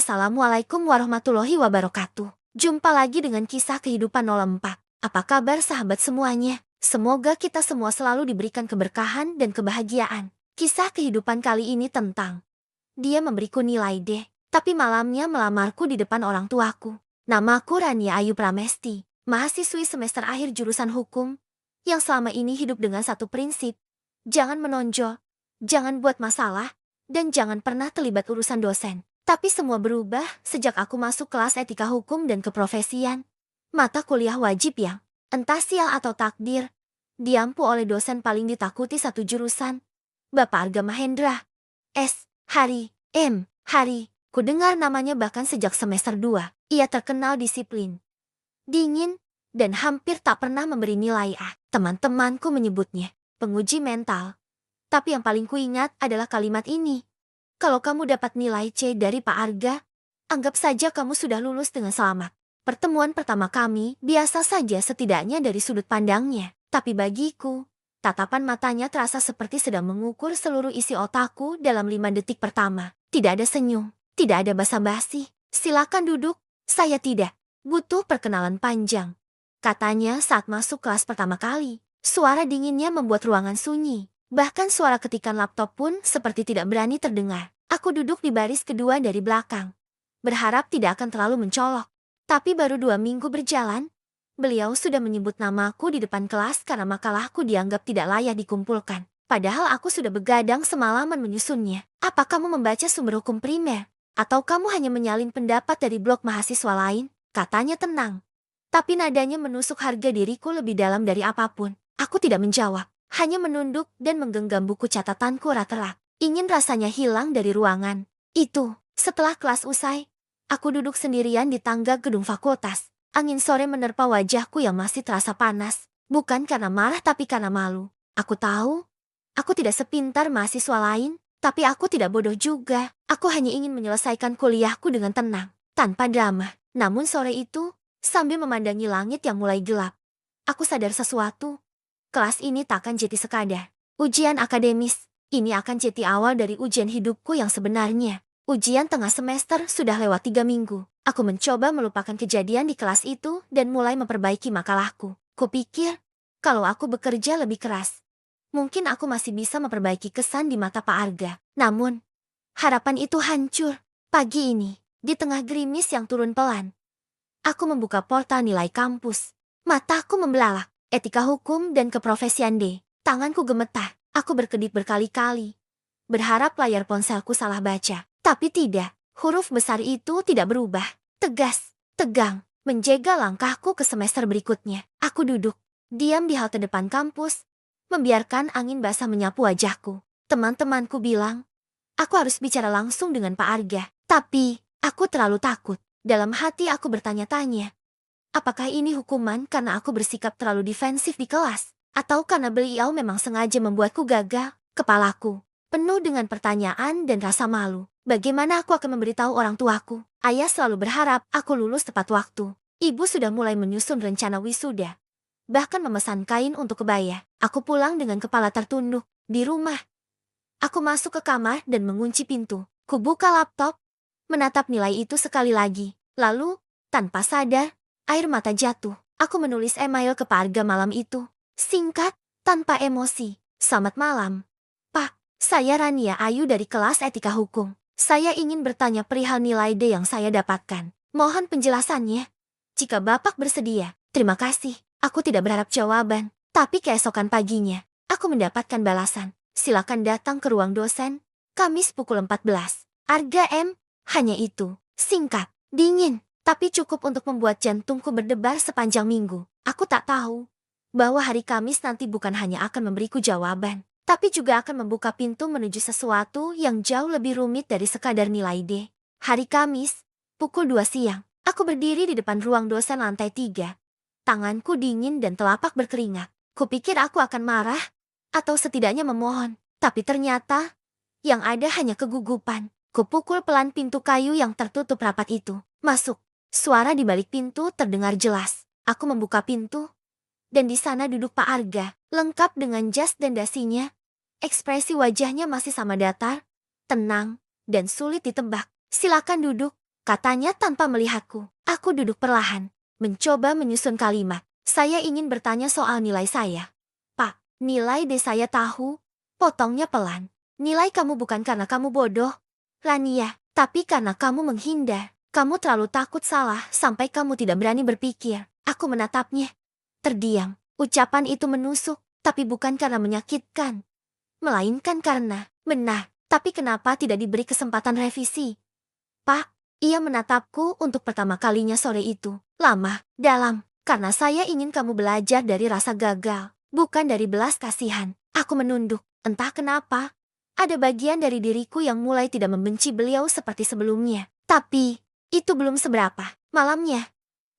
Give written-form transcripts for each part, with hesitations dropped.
Assalamualaikum warahmatullahi wabarakatuh. Jumpa lagi dengan kisah kehidupan 04. Apa kabar sahabat semuanya? Semoga kita semua selalu diberikan keberkahan dan kebahagiaan. Kisah kehidupan kali ini tentang dia memberiku nilai D, tapi malamnya melamarku di depan orang tuaku. Namaku Rania Ayu Pramesti, mahasiswi semester akhir jurusan hukum, yang selama ini hidup dengan satu prinsip. Jangan menonjol, jangan buat masalah, dan jangan pernah terlibat urusan dosen. Tapi semua berubah sejak aku masuk kelas etika hukum dan keprofesian. Mata kuliah wajib yang, entah sial atau takdir, diampu oleh dosen paling ditakuti satu jurusan. Bapak Arga Mahendra. S. Hari. M. Hari. Ku dengar namanya bahkan sejak semester 2. Ia terkenal disiplin, dingin, dan hampir tak pernah memberi nilai A. Teman-temanku menyebutnya penguji mental. Tapi yang paling kuingat adalah kalimat ini. Kalau kamu dapat nilai C dari Pak Arga, anggap saja kamu sudah lulus dengan selamat. Pertemuan pertama kami biasa saja setidaknya dari sudut pandangnya. Tapi bagiku, tatapan matanya terasa seperti sedang mengukur seluruh isi otakku dalam 5 detik pertama. Tidak ada senyum, tidak ada basa-basi. Silakan duduk, saya tidak butuh perkenalan panjang, katanya saat masuk kelas pertama kali. Suara dinginnya membuat ruangan sunyi. Bahkan suara ketikan laptop pun seperti tidak berani terdengar. Aku duduk di baris kedua dari belakang, berharap tidak akan terlalu mencolok. Tapi baru 2 minggu berjalan, beliau sudah menyebut namaku di depan kelas karena makalahku dianggap tidak layak dikumpulkan. Padahal aku sudah begadang semalaman menyusunnya. Apa kamu membaca sumber hukum primer? Atau kamu hanya menyalin pendapat dari blog mahasiswa lain? Katanya tenang. Tapi nadanya menusuk harga diriku lebih dalam dari apapun. Aku tidak menjawab. Hanya menunduk dan menggenggam buku catatanku erat-erat. Ingin rasanya hilang dari ruangan itu. Setelah kelas usai, aku duduk sendirian di tangga gedung fakultas. Angin sore menerpa wajahku yang masih terasa panas. Bukan karena marah tapi karena malu. Aku tahu, aku tidak sepintar mahasiswa lain, tapi aku tidak bodoh juga. Aku hanya ingin menyelesaikan kuliahku dengan tenang, tanpa drama. Namun sore itu, sambil memandangi langit yang mulai gelap, aku sadar sesuatu. Kelas ini tak akan jadi sekadar ujian akademis. Ini akan jadi awal dari ujian hidupku yang sebenarnya. Ujian tengah semester sudah lewat 3 minggu. Aku mencoba melupakan kejadian di kelas itu dan mulai memperbaiki makalahku. Kupikir, kalau aku bekerja lebih keras, mungkin aku masih bisa memperbaiki kesan di mata Pak Arga. Namun, harapan itu hancur. Pagi ini, di tengah gerimis yang turun pelan, aku membuka portal nilai kampus. Mataku membelalak. Etika hukum dan keprofesian D. Tanganku gemetar. Aku berkedip berkali-kali, berharap layar ponselku salah baca. Tapi tidak. Huruf besar itu tidak berubah. Tegas, tegang, menjegal langkahku ke semester berikutnya. Aku duduk, diam di halte depan kampus, membiarkan angin basah menyapu wajahku. Teman-temanku bilang, aku harus bicara langsung dengan Pak Arga. Tapi, aku terlalu takut. Dalam hati aku bertanya-tanya, apakah ini hukuman karena aku bersikap terlalu defensif di kelas? Atau karena beliau memang sengaja membuatku gagal? Kepalaku penuh dengan pertanyaan dan rasa malu. Bagaimana aku akan memberitahu orang tuaku? Ayah selalu berharap aku lulus tepat waktu. Ibu sudah mulai menyusun rencana wisuda, bahkan memesan kain untuk kebaya. Aku pulang dengan kepala tertunduk. Di rumah, aku masuk ke kamar dan mengunci pintu. Kubuka laptop, menatap nilai itu sekali lagi. Lalu, tanpa sadar, air mata jatuh. Aku menulis email ke Pak Arga malam itu. Singkat, tanpa emosi. Selamat malam, Pak. Saya Rania Ayu dari kelas etika hukum. Saya ingin bertanya perihal nilai D yang saya dapatkan. Mohon penjelasannya. Jika Bapak bersedia. Terima kasih. Aku tidak berharap jawaban. Tapi keesokan paginya, aku mendapatkan balasan. Silakan datang ke ruang dosen, Kamis pukul 14. Arga M. Hanya itu. Singkat, dingin, tapi cukup untuk membuat jantungku berdebar sepanjang minggu. Aku tak tahu bahwa hari Kamis nanti bukan hanya akan memberiku jawaban, tapi juga akan membuka pintu menuju sesuatu yang jauh lebih rumit dari sekadar nilai D. Hari Kamis, pukul 2 siang, aku berdiri di depan ruang dosen lantai 3. Tanganku dingin dan telapak berkeringat. Kupikir aku akan marah, atau setidaknya memohon. Tapi ternyata, yang ada hanya kegugupan. Kupukul pelan pintu kayu yang tertutup rapat itu. Masuk. Suara di balik pintu terdengar jelas. Aku membuka pintu, dan di sana duduk Pak Arga, lengkap dengan jas dan dasinya. Ekspresi wajahnya masih sama datar, tenang, dan sulit ditebak. Silakan duduk, Katanya tanpa melihatku. Aku duduk perlahan, mencoba menyusun kalimat. Saya ingin bertanya soal nilai saya. Pak, nilai D saya tahu. Potongnya pelan. Nilai kamu bukan karena kamu bodoh, Rania, tapi karena kamu menghindar. Kamu terlalu takut salah sampai kamu tidak berani berpikir. Aku menatapnya. Terdiam. Ucapan itu menusuk, tapi bukan karena menyakitkan. Melainkan karena, benar, tapi kenapa tidak diberi kesempatan revisi? Pak, ia menatapku untuk pertama kalinya sore itu. Lama, dalam, karena saya ingin kamu belajar dari rasa gagal, bukan dari belas kasihan. Aku menunduk, entah kenapa. Ada bagian dari diriku yang mulai tidak membenci beliau seperti sebelumnya. Tapi, itu belum seberapa. Malamnya,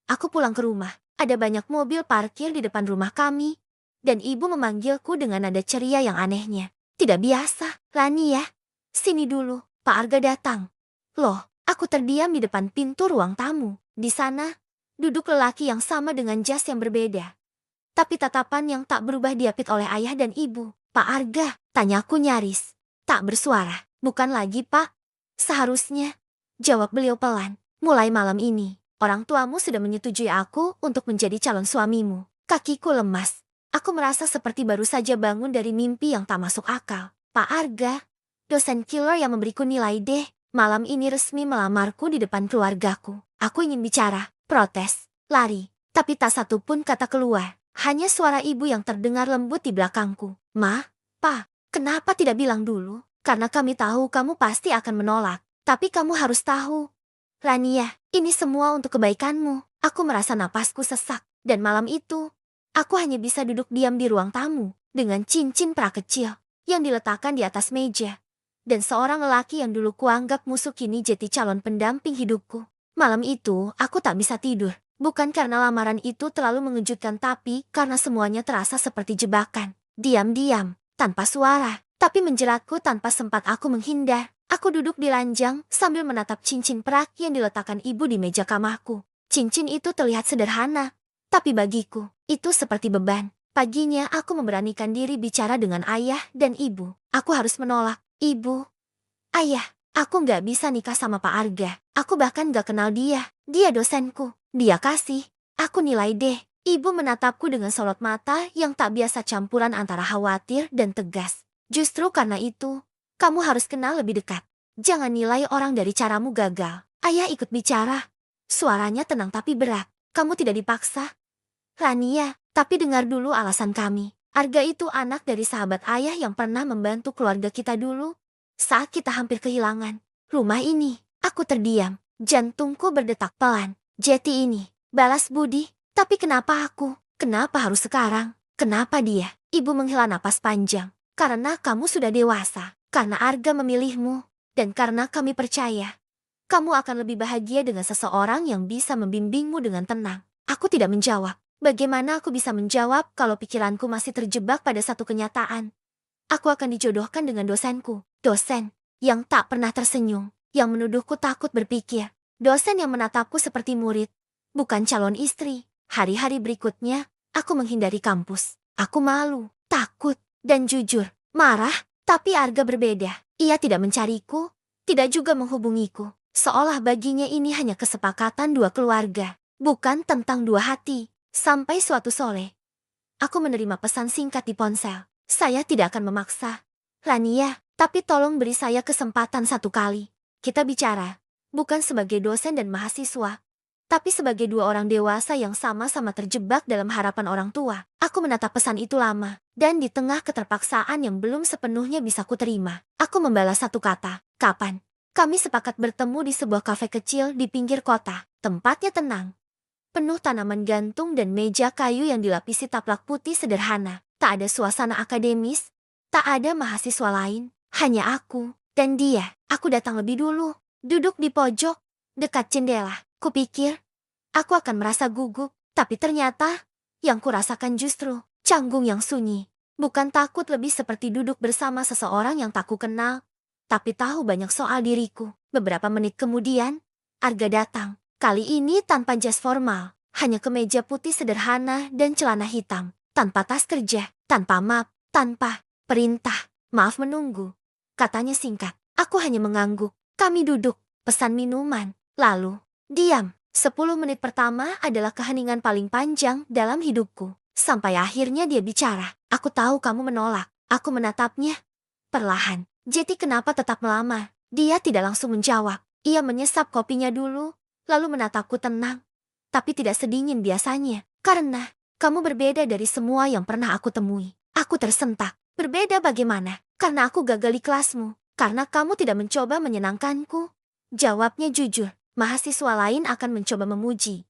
aku pulang ke rumah. Ada banyak mobil parkir di depan rumah kami. Dan ibu memanggilku dengan nada ceria yang anehnya. Tidak biasa, Rania. Sini dulu, Pak Arga datang. Loh, aku terdiam di depan pintu ruang tamu. Di sana, duduk lelaki yang sama dengan jas yang berbeda. Tapi tatapan yang tak berubah diapit oleh ayah dan ibu. Pak Arga, tanyaku nyaris. Tak bersuara. Bukan lagi, Pak. Seharusnya, jawab beliau pelan. Mulai malam ini, orang tuamu sudah menyetujui aku untuk menjadi calon suamimu. Kakiku lemas. Aku merasa seperti baru saja bangun dari mimpi yang tak masuk akal. Pak Arga, dosen killer yang memberiku nilai D, malam ini resmi melamarku di depan keluargaku. Aku ingin bicara, protes, lari, tapi tak satu pun kata keluar. Hanya suara ibu yang terdengar lembut di belakangku. Ma, Pa, kenapa tidak bilang dulu? Karena kami tahu kamu pasti akan menolak. Tapi kamu harus tahu. Rania, ini semua untuk kebaikanmu. Aku merasa napasku sesak. Dan malam itu, aku hanya bisa duduk diam di ruang tamu. Dengan cincin perak kecil yang diletakkan di atas meja. Dan seorang lelaki yang dulu kuanggap musuh kini jadi calon pendamping hidupku. Malam itu, aku tak bisa tidur. Bukan karena lamaran itu terlalu mengejutkan, tapi karena semuanya terasa seperti jebakan. Diam-diam, tanpa suara, tapi menjeratku tanpa sempat aku menghindar. Aku duduk di ranjang sambil menatap cincin perak yang diletakkan ibu di meja kamarku. Cincin itu terlihat sederhana, tapi bagiku, itu seperti beban. Paginya aku memberanikan diri bicara dengan ayah dan ibu. Aku harus menolak. Ibu, ayah, aku nggak bisa nikah sama Pak Arga. Aku bahkan nggak kenal dia. Dia dosenku. Dia kasih aku nilai D. Ibu menatapku dengan sorot mata yang tak biasa, campuran antara khawatir dan tegas. Justru karena itu, kamu harus kenal lebih dekat. Jangan nilai orang dari caramu gagal. Ayah ikut bicara. Suaranya tenang tapi berat. Kamu tidak dipaksa, Rania, tapi dengar dulu alasan kami. Arga itu anak dari sahabat ayah yang pernah membantu keluarga kita dulu. Saat kita hampir kehilangan rumah ini, aku terdiam. Jantungku berdetak pelan. Jeti ini, balas budi. Tapi kenapa aku? Kenapa harus sekarang? Kenapa dia? Ibu menghela napas panjang. Karena kamu sudah dewasa. Karena Arga memilihmu. Dan karena kami percaya, kamu akan lebih bahagia dengan seseorang yang bisa membimbingmu dengan tenang. Aku tidak menjawab. Bagaimana aku bisa menjawab kalau pikiranku masih terjebak pada satu kenyataan? Aku akan dijodohkan dengan dosenku. Dosen yang tak pernah tersenyum. Yang menuduhku takut berpikir. Dosen yang menatapku seperti murid. Bukan calon istri. Hari-hari berikutnya, aku menghindari kampus. Aku malu, takut, dan jujur. Marah, tapi Arga berbeda. Ia tidak mencariku, tidak juga menghubungiku. Seolah baginya ini hanya kesepakatan dua keluarga. Bukan tentang dua hati. Sampai suatu sore, aku menerima pesan singkat di ponsel. Saya tidak akan memaksa, Rania, tapi tolong beri saya kesempatan satu kali. Kita bicara, bukan sebagai dosen dan mahasiswa, tapi sebagai dua orang dewasa yang sama-sama terjebak dalam harapan orang tua. Aku menatap pesan itu lama, dan di tengah keterpaksaan yang belum sepenuhnya bisa kuterima, aku membalas satu kata, kapan? Kami sepakat bertemu di sebuah kafe kecil di pinggir kota. Tempatnya tenang, penuh tanaman gantung dan meja kayu yang dilapisi taplak putih sederhana. Tak ada suasana akademis, tak ada mahasiswa lain, hanya aku dan dia. Aku datang lebih dulu, duduk di pojok, dekat jendela. Kupikir, aku akan merasa gugup, tapi ternyata, yang kurasakan justru canggung yang sunyi. Bukan takut, lebih seperti duduk bersama seseorang yang tak kukenal, tapi tahu banyak soal diriku. Beberapa menit kemudian, Arga datang. Kali ini tanpa jas formal, hanya kemeja putih sederhana dan celana hitam. Tanpa tas kerja, tanpa map, tanpa perintah. Maaf menunggu, katanya singkat. Aku hanya mengangguk. Kami duduk, pesan minuman, Lalu, diam. 10 menit pertama adalah keheningan paling panjang dalam hidupku. Sampai akhirnya dia bicara. Aku tahu kamu menolak. Aku menatapnya. Perlahan. Jadi kenapa tetap melamar? Dia tidak langsung menjawab. Ia menyesap kopinya dulu, lalu menatapku tenang. Tapi tidak sedingin biasanya. Karena kamu berbeda dari semua yang pernah aku temui. Aku tersentak. Berbeda bagaimana? Karena aku gagal di kelasmu. Karena kamu tidak mencoba menyenangkanku. Jawabnya jujur. Mahasiswa lain akan mencoba memuji,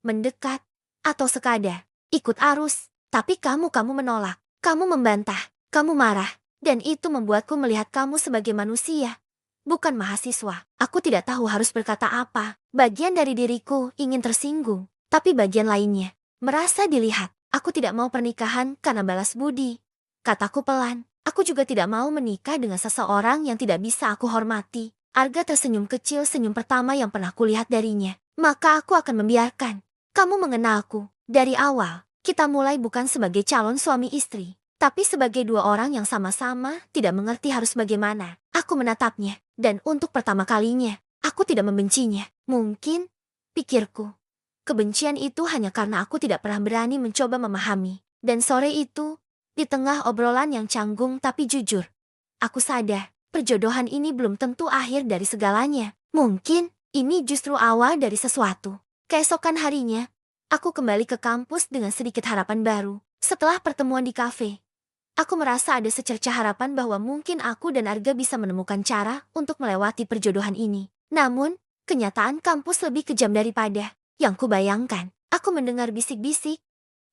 mendekat, atau sekadar ikut arus. Tapi kamu menolak. Kamu membantah. Kamu marah. Dan itu membuatku melihat kamu sebagai manusia, bukan mahasiswa. Aku tidak tahu harus berkata apa. Bagian dari diriku ingin tersinggung. Tapi bagian lainnya merasa dilihat. Aku tidak mau pernikahan karena balas budi. Kataku pelan. Aku juga tidak mau menikah dengan seseorang yang tidak bisa aku hormati. Arga tersenyum kecil, senyum pertama yang pernah kulihat darinya. Maka aku akan membiarkan. Kamu mengenalku. Dari awal, kita mulai bukan sebagai calon suami istri, tapi sebagai dua orang yang sama-sama tidak mengerti harus bagaimana. Aku menatapnya, dan untuk pertama kalinya, aku tidak membencinya. Mungkin, pikirku, kebencian itu hanya karena aku tidak pernah berani mencoba memahami. Dan sore itu, di tengah obrolan yang canggung tapi jujur, aku sadar, perjodohan ini belum tentu akhir dari segalanya. Mungkin, ini justru awal dari sesuatu. Keesokan harinya, aku kembali ke kampus dengan sedikit harapan baru. Setelah pertemuan di kafe, aku merasa ada secercah harapan bahwa mungkin aku dan Arga bisa menemukan cara untuk melewati perjodohan ini. Namun, kenyataan kampus lebih kejam daripada yang kubayangkan. Aku mendengar bisik-bisik,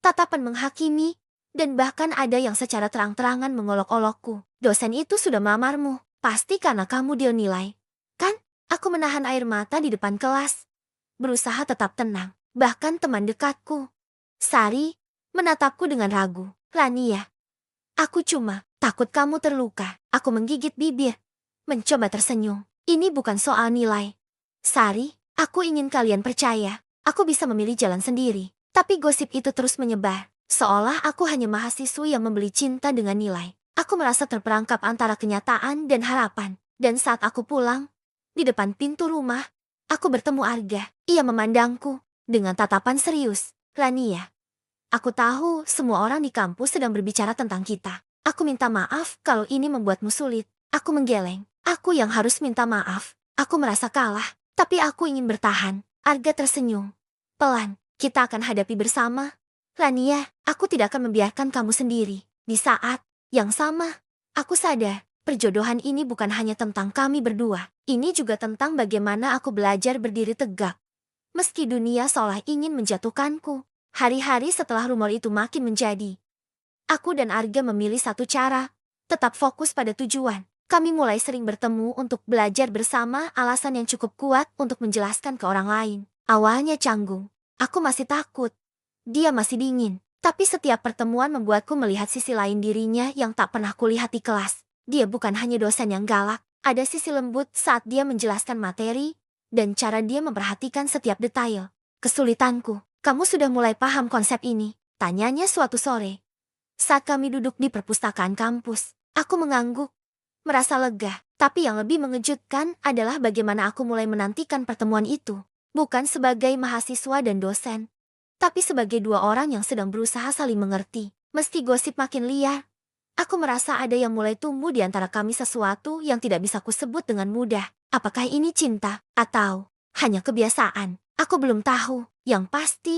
tatapan menghakimi, dan bahkan ada yang secara terang-terangan mengolok-olokku. Dosen itu sudah melamarmu, pasti karena kamu deal nilai. Kan? Aku menahan air mata di depan kelas, berusaha tetap tenang. Bahkan teman dekatku, Sari, menatapku dengan ragu. Lania, aku cuma takut kamu terluka. Aku menggigit bibir, mencoba tersenyum. Ini bukan soal nilai. Sari, aku ingin kalian percaya. Aku bisa memilih jalan sendiri. Tapi gosip itu terus menyebar. Seolah aku hanya mahasiswi yang membeli cinta dengan nilai. Aku merasa terperangkap antara kenyataan dan harapan. Dan saat aku pulang, di depan pintu rumah, aku bertemu Arga. Ia memandangku dengan tatapan serius. Lania, aku tahu semua orang di kampus sedang berbicara tentang kita. Aku minta maaf kalau ini membuatmu sulit. Aku menggeleng. Aku yang harus minta maaf. Aku merasa kalah, tapi aku ingin bertahan. Arga tersenyum. Pelan, kita akan hadapi bersama. Lania, aku tidak akan membiarkan kamu sendiri. Di saat yang sama, aku sadar, perjodohan ini bukan hanya tentang kami berdua. Ini juga tentang bagaimana aku belajar berdiri tegak. Meski dunia seolah ingin menjatuhkanku. Hari-hari setelah rumor itu makin menjadi, aku dan Arga memilih satu cara, tetap fokus pada tujuan. Kami mulai sering bertemu untuk belajar bersama, alasan yang cukup kuat untuk menjelaskan ke orang lain. Awalnya canggung, aku masih takut. Dia masih dingin, tapi setiap pertemuan membuatku melihat sisi lain dirinya yang tak pernah kulihat di kelas. Dia bukan hanya dosen yang galak, ada sisi lembut saat dia menjelaskan materi, dan cara dia memperhatikan setiap detail. Kesulitanku, kamu sudah mulai paham konsep ini? Tanyanya suatu sore. Saat kami duduk di perpustakaan kampus, aku mengangguk, merasa lega. Tapi yang lebih mengejutkan adalah bagaimana aku mulai menantikan pertemuan itu. Bukan sebagai mahasiswa dan dosen, tapi sebagai dua orang yang sedang berusaha saling mengerti. Meski gosip makin liar, aku merasa ada yang mulai tumbuh di antara kami, sesuatu yang tidak bisa kusebut dengan mudah. Apakah ini cinta, atau hanya kebiasaan? Aku belum tahu. Yang pasti,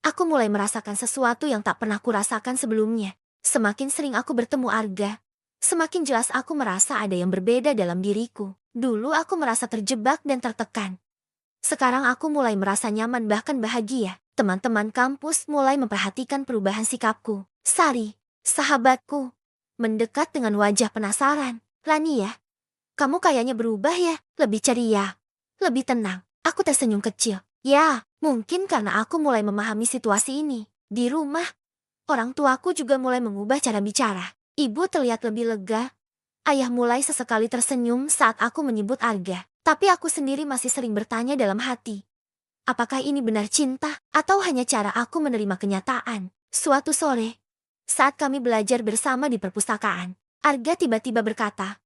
aku mulai merasakan sesuatu yang tak pernah kurasakan sebelumnya. Semakin sering aku bertemu Arga, semakin jelas aku merasa ada yang berbeda dalam diriku. Dulu aku merasa terjebak dan tertekan. Sekarang aku mulai merasa nyaman, bahkan bahagia. Teman-teman kampus mulai memperhatikan perubahan sikapku. Sari, sahabatku, mendekat dengan wajah penasaran. Lania, kamu kayaknya berubah ya, lebih ceria, lebih tenang. Aku tersenyum kecil. Ya, mungkin karena aku mulai memahami situasi ini. Di rumah, orang tuaku juga mulai mengubah cara bicara. Ibu terlihat lebih lega. Ayah mulai sesekali tersenyum saat aku menyebut Arga. Tapi aku sendiri masih sering bertanya dalam hati, apakah ini benar cinta, atau hanya cara aku menerima kenyataan? Suatu sore, saat kami belajar bersama di perpustakaan, Arga tiba-tiba berkata,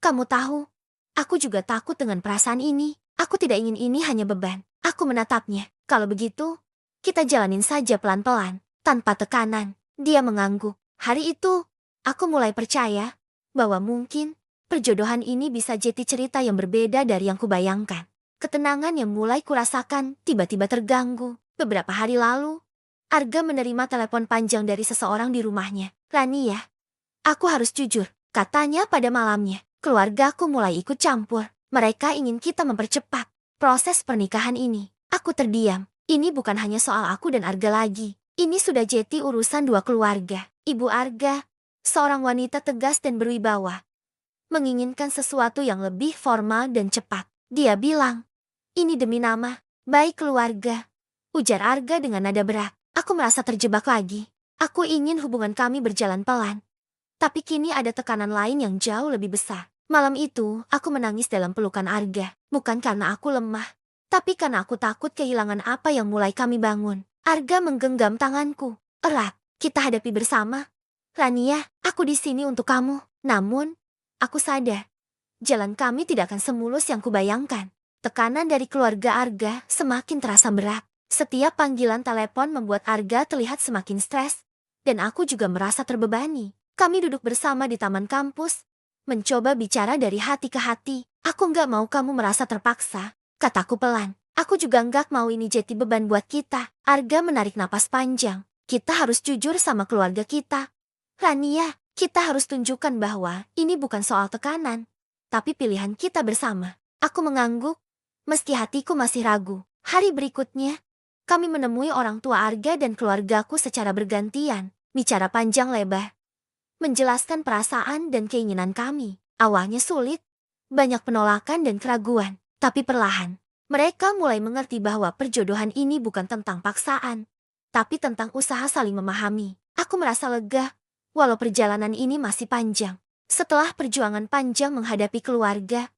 kamu tahu, aku juga takut dengan perasaan ini. Aku tidak ingin ini hanya beban. Aku menatapnya. Kalau begitu, kita jalanin saja pelan-pelan, tanpa tekanan. Dia mengangguk. Hari itu, aku mulai percaya bahwa mungkin perjodohan ini bisa jadi cerita yang berbeda dari yang kubayangkan. Ketenangan yang mulai kurasakan tiba-tiba terganggu. Beberapa hari lalu, Arga menerima telepon panjang dari seseorang di rumahnya. Rania, aku harus jujur, katanya pada malamnya. Keluargaku mulai ikut campur. Mereka ingin kita mempercepat proses pernikahan ini. Aku terdiam. Ini bukan hanya soal aku dan Arga lagi. Ini sudah jadi urusan dua keluarga. Ibu Arga, seorang wanita tegas dan berwibawa, menginginkan sesuatu yang lebih formal dan cepat. Dia bilang, ini demi nama baik keluarga. Ujar Arga dengan nada berat. Aku merasa terjebak lagi. Aku ingin hubungan kami berjalan pelan. Tapi kini ada tekanan lain yang jauh lebih besar. Malam itu, aku menangis dalam pelukan Arga. Bukan karena aku lemah, tapi karena aku takut kehilangan apa yang mulai kami bangun. Arga menggenggam tanganku erat. Kita hadapi bersama. Rania, aku di sini untuk kamu. Namun, aku sadar, jalan kami tidak akan semulus yang kubayangkan. Tekanan dari keluarga Arga semakin terasa berat. Setiap panggilan telepon membuat Arga terlihat semakin stres, dan aku juga merasa terbebani. Kami duduk bersama di taman kampus, mencoba bicara dari hati ke hati. Aku nggak mau kamu merasa terpaksa, kataku pelan. Aku juga nggak mau ini jadi beban buat kita. Arga menarik napas panjang. Kita harus jujur sama keluarga kita. Rania, kita harus tunjukkan bahwa ini bukan soal tekanan, tapi pilihan kita bersama. Aku mengangguk, meski hatiku masih ragu. Hari berikutnya, kami menemui orang tua Arga dan keluargaku secara bergantian, bicara panjang lebar, menjelaskan perasaan dan keinginan kami. Awalnya sulit, banyak penolakan dan keraguan, tapi perlahan, mereka mulai mengerti bahwa perjodohan ini bukan tentang paksaan, tapi tentang usaha saling memahami. Aku merasa lega, walau perjalanan ini masih panjang. Setelah perjuangan panjang menghadapi keluarga,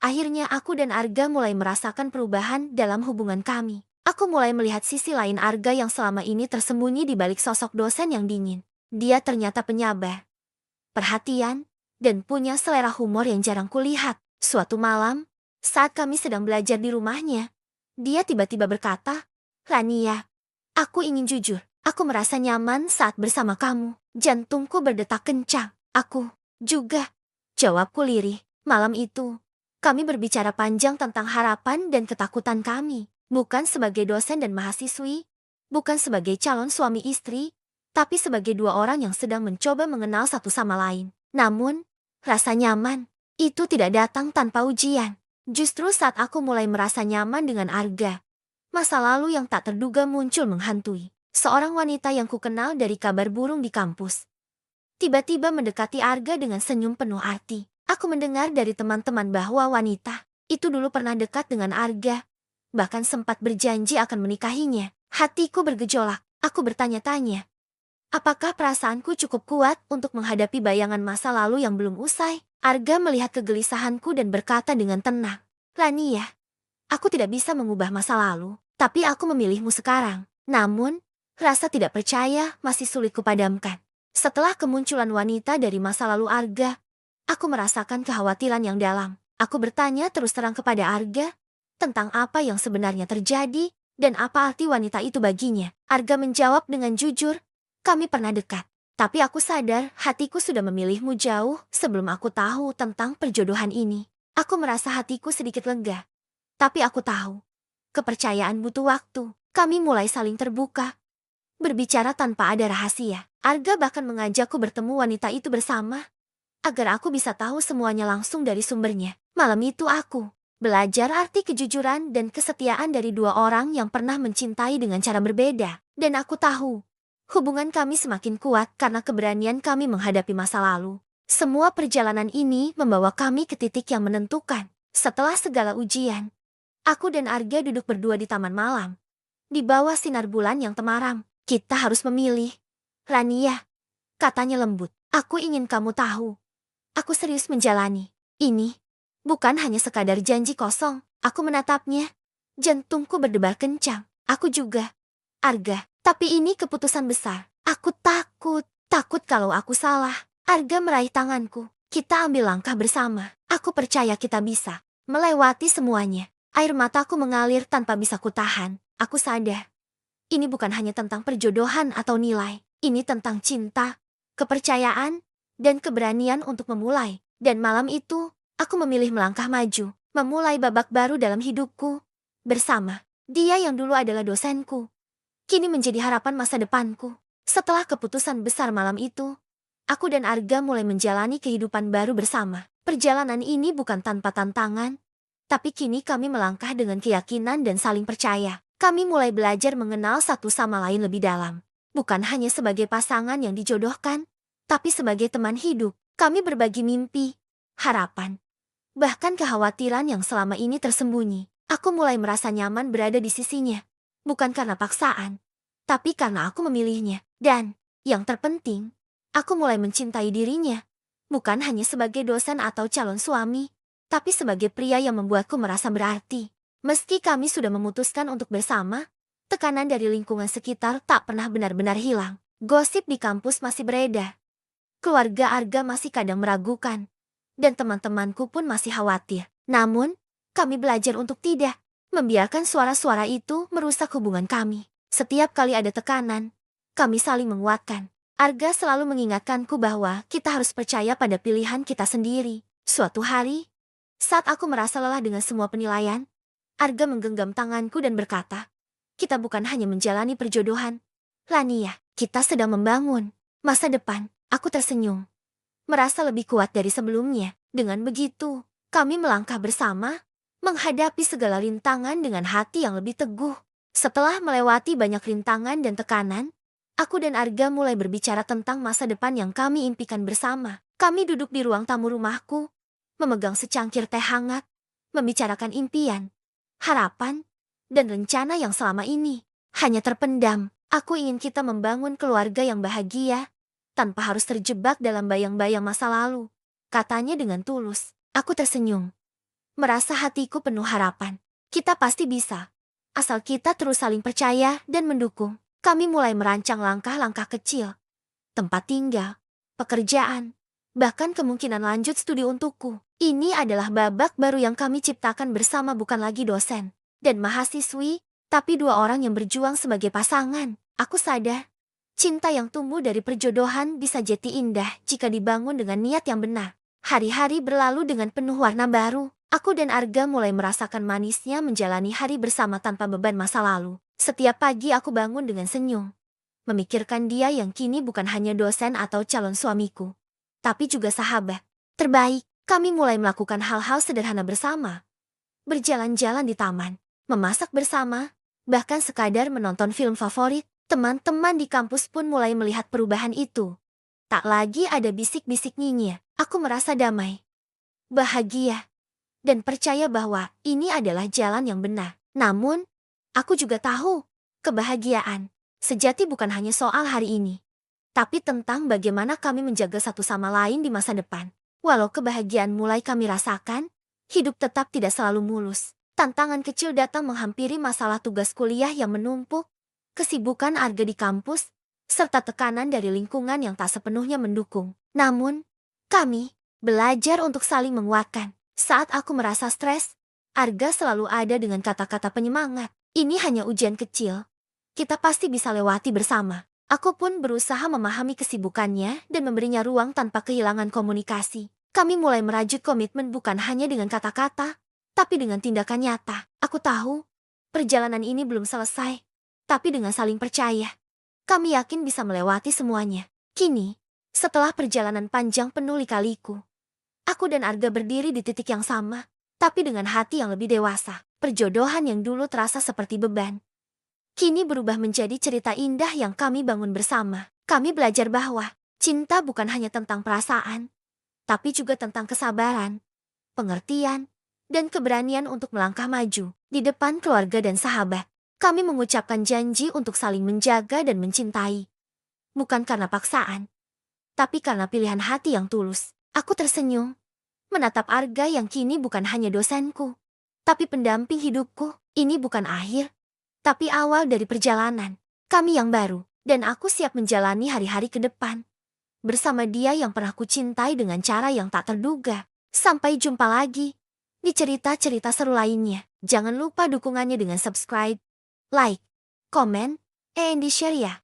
akhirnya aku dan Arga mulai merasakan perubahan dalam hubungan kami. Aku mulai melihat sisi lain Arga yang selama ini tersembunyi di balik sosok dosen yang dingin. Dia ternyata penyabar, perhatian, dan punya selera humor yang jarang kulihat. Suatu malam, saat kami sedang belajar di rumahnya, dia tiba-tiba berkata, Rania, aku ingin jujur. Aku merasa nyaman saat bersama kamu. Jantungku berdetak kencang. Aku juga, jawabku lirih. Malam itu, kami berbicara panjang tentang harapan dan ketakutan kami. Bukan sebagai dosen dan mahasiswi, bukan sebagai calon suami istri, tapi sebagai dua orang yang sedang mencoba mengenal satu sama lain. Namun, rasa nyaman itu tidak datang tanpa ujian. Justru saat aku mulai merasa nyaman dengan Arga, masa lalu yang tak terduga muncul menghantui. Seorang wanita yang kukenal dari kabar burung di kampus tiba-tiba mendekati Arga dengan senyum penuh arti. Aku mendengar dari teman-teman bahwa wanita itu dulu pernah dekat dengan Arga, bahkan sempat berjanji akan menikahinya. Hatiku bergejolak. Aku bertanya-tanya, apakah perasaanku cukup kuat untuk menghadapi bayangan masa lalu yang belum usai? Arga melihat kegelisahanku dan berkata dengan tenang, Rania, aku tidak bisa mengubah masa lalu, tapi aku memilihmu sekarang. Namun, rasa tidak percaya masih sulit kupadamkan. Setelah kemunculan wanita dari masa lalu Arga, aku merasakan kekhawatiran yang dalam. Aku bertanya terus terang kepada Arga tentang apa yang sebenarnya terjadi dan apa arti wanita itu baginya. Arga menjawab dengan jujur, kami pernah dekat. Tapi aku sadar hatiku sudah memilihmu jauh sebelum aku tahu tentang perjodohan ini. Aku merasa hatiku sedikit lega. Tapi aku tahu, kepercayaan butuh waktu. Kami mulai saling terbuka, berbicara tanpa ada rahasia. Arga bahkan mengajakku bertemu wanita itu bersama, agar aku bisa tahu semuanya langsung dari sumbernya. Malam itu aku belajar arti kejujuran dan kesetiaan dari dua orang yang pernah mencintai dengan cara berbeda. Dan aku tahu, hubungan kami semakin kuat karena keberanian kami menghadapi masa lalu. Semua perjalanan ini membawa kami ke titik yang menentukan. Setelah segala ujian, aku dan Arga duduk berdua di taman malam, di bawah sinar bulan yang temaram. Kita harus memilih. Rania, katanya lembut, aku ingin kamu tahu, aku serius menjalani ini. Bukan hanya sekadar janji kosong. Aku menatapnya. Jantungku berdebar kencang. Aku juga. Arga, tapi ini keputusan besar. Aku takut. Takut kalau aku salah. Arga meraih tanganku. Kita ambil langkah bersama. Aku percaya kita bisa melewati semuanya. Air mataku mengalir tanpa bisa kutahan. Aku sadar. Ini bukan hanya tentang perjodohan atau nilai. Ini tentang cinta, kepercayaan, dan keberanian untuk memulai. Dan malam itu, aku memilih melangkah maju, memulai babak baru dalam hidupku. Bersama dia yang dulu adalah dosenku, kini menjadi harapan masa depanku. Setelah keputusan besar malam itu, aku dan Arga mulai menjalani kehidupan baru bersama. Perjalanan ini bukan tanpa tantangan, tapi kini kami melangkah dengan keyakinan dan saling percaya. Kami mulai belajar mengenal satu sama lain lebih dalam. Bukan hanya sebagai pasangan yang dijodohkan, tapi sebagai teman hidup. Kami berbagi mimpi, harapan, bahkan kekhawatiran yang selama ini tersembunyi. Aku mulai merasa nyaman berada di sisinya. Bukan karena paksaan, tapi karena aku memilihnya. Dan, yang terpenting, aku mulai mencintai dirinya. Bukan hanya sebagai dosen atau calon suami, tapi sebagai pria yang membuatku merasa berarti. Meski kami sudah memutuskan untuk bersama, tekanan dari lingkungan sekitar tak pernah benar-benar hilang. Gosip di kampus masih beredar. Keluarga Arga masih kadang meragukan, dan teman-temanku pun masih khawatir. Namun, kami belajar untuk tidak membiarkan suara-suara itu merusak hubungan kami. Setiap kali ada tekanan, kami saling menguatkan. Arga selalu mengingatkanku bahwa kita harus percaya pada pilihan kita sendiri. Suatu hari, saat aku merasa lelah dengan semua penilaian, Arga menggenggam tanganku dan berkata, "Kita bukan hanya menjalani perjodohan, Lania, kita sedang membangun masa depan." Aku tersenyum, merasa lebih kuat dari sebelumnya. Dengan begitu, kami melangkah bersama, menghadapi segala rintangan dengan hati yang lebih teguh. Setelah melewati banyak rintangan dan tekanan, aku dan Arga mulai berbicara tentang masa depan yang kami impikan bersama. Kami duduk di ruang tamu rumahku, memegang secangkir teh hangat, membicarakan impian, harapan, dan rencana yang selama ini hanya terpendam. Aku ingin kita membangun keluarga yang bahagia, tanpa harus terjebak dalam bayang-bayang masa lalu, katanya dengan tulus. Aku tersenyum, merasa hatiku penuh harapan. Kita pasti bisa, asal kita terus saling percaya dan mendukung. Kami mulai merancang langkah-langkah kecil, tempat tinggal, pekerjaan, bahkan kemungkinan lanjut studi untukku. Ini adalah babak baru yang kami ciptakan bersama, bukan lagi dosen dan mahasiswi, tapi dua orang yang berjuang sebagai pasangan. Aku sadar, cinta yang tumbuh dari perjodohan bisa jadi indah jika dibangun dengan niat yang benar. Hari-hari berlalu dengan penuh warna baru. Aku dan Arga mulai merasakan manisnya menjalani hari bersama tanpa beban masa lalu. Setiap pagi aku bangun dengan senyum, memikirkan dia yang kini bukan hanya dosen atau calon suamiku, tapi juga sahabat terbaik. Kami mulai melakukan hal-hal sederhana bersama, berjalan-jalan di taman, memasak bersama, bahkan sekadar menonton film favorit. Teman-teman di kampus pun mulai melihat perubahan itu. Tak lagi ada bisik-bisik nyinyir. Aku merasa damai, bahagia, dan percaya bahwa ini adalah jalan yang benar. Namun, aku juga tahu, kebahagiaan sejati bukan hanya soal hari ini, tapi tentang bagaimana kami menjaga satu sama lain di masa depan. Walau kebahagiaan mulai kami rasakan, hidup tetap tidak selalu mulus. Tantangan kecil datang menghampiri, masalah tugas kuliah yang menumpuk, kesibukan Arga di kampus, serta tekanan dari lingkungan yang tak sepenuhnya mendukung. Namun, kami belajar untuk saling menguatkan. Saat aku merasa stres, Arga selalu ada dengan kata-kata penyemangat. Ini hanya ujian kecil, kita pasti bisa lewati bersama. Aku pun berusaha memahami kesibukannya dan memberinya ruang tanpa kehilangan komunikasi. Kami mulai merajut komitmen bukan hanya dengan kata-kata, tapi dengan tindakan nyata. Aku tahu, perjalanan ini belum selesai, tapi dengan saling percaya, kami yakin bisa melewati semuanya. Kini, setelah perjalanan panjang penuh lika-liku, aku dan Arga berdiri di titik yang sama, tapi dengan hati yang lebih dewasa. Perjodohan yang dulu terasa seperti beban, kini berubah menjadi cerita indah yang kami bangun bersama. Kami belajar bahwa cinta bukan hanya tentang perasaan, tapi juga tentang kesabaran, pengertian, dan keberanian untuk melangkah maju. Di depan keluarga dan sahabat, kami mengucapkan janji untuk saling menjaga dan mencintai. Bukan karena paksaan, tapi karena pilihan hati yang tulus. Aku tersenyum, menatap Arga yang kini bukan hanya dosenku, tapi pendamping hidupku. Ini bukan akhir, tapi awal dari perjalanan kami yang baru, dan aku siap menjalani hari-hari ke depan bersama dia yang pernah ku cintai dengan cara yang tak terduga. Sampai jumpa lagi di cerita-cerita seru lainnya. Jangan lupa dukungannya dengan subscribe, like, komen, and di share ya.